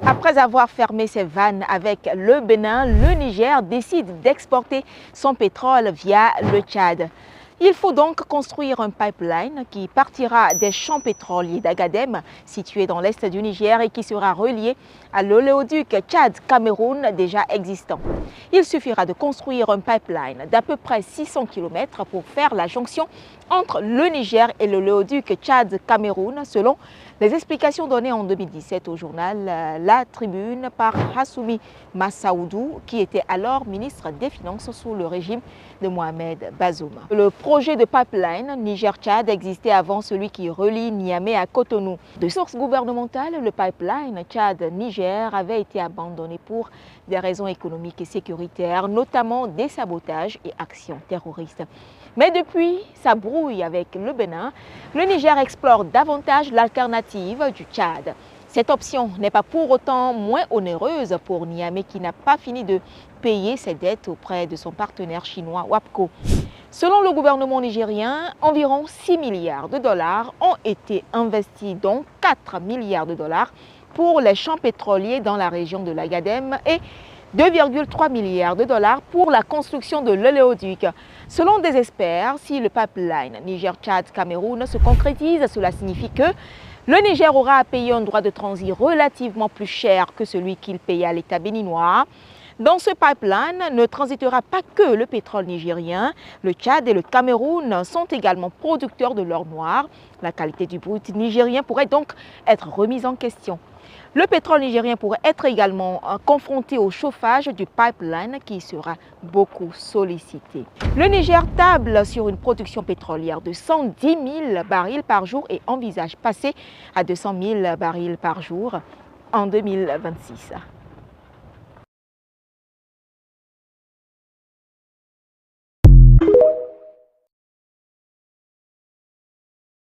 Après avoir fermé ses vannes avec le Bénin, le Niger décide d'exporter son pétrole via le Tchad. Il faut donc construire un pipeline qui partira des champs pétroliers d'Agadem, situés dans l'est du Niger, et qui sera relié à l'oléoduc Tchad-Cameroun déjà existant. Il suffira de construire un pipeline d'à peu près 600 km pour faire la jonction entre le Niger et l'oléoduc Tchad-Cameroun, selon les explications données en 2017 au journal La Tribune par Hassoumi Massaoudou, qui était alors ministre des Finances sous le régime de Mohamed Bazoum. Le projet de pipeline Niger-Tchad existait avant celui qui relie Niamey à Cotonou. De sources gouvernementales, le pipeline Tchad-Niger avait été abandonné pour des raisons économiques et sécuritaires, notamment des sabotages et actions terroristes. Mais depuis sa brouille avec le Bénin, le Niger explore davantage l'alternative du Tchad. Cette option n'est pas pour autant moins onéreuse pour Niamey, qui n'a pas fini de payer ses dettes auprès de son partenaire chinois WAPCO. Selon le gouvernement nigérien, environ 6 milliards de dollars ont été investis, dont 4 milliards de dollars pour les champs pétroliers dans la région de l'Agadem et 2,3 milliards de dollars pour la construction de l'oléoduc. Selon des experts, si le pipeline Niger-Tchad-Cameroun se concrétise, cela signifie que le Niger aura à payer un droit de transit relativement plus cher que celui qu'il payait à l'État béninois. Dans ce pipeline ne transitera pas que le pétrole nigérien. Le Tchad et le Cameroun sont également producteurs de l'or noir. La qualité du brut nigérien pourrait donc être remise en question. Le pétrole nigérien pourrait être également confronté au chauffage du pipeline qui sera beaucoup sollicité. Le Niger table sur une production pétrolière de 110 000 barils par jour et envisage passer à 200 000 barils par jour en 2026.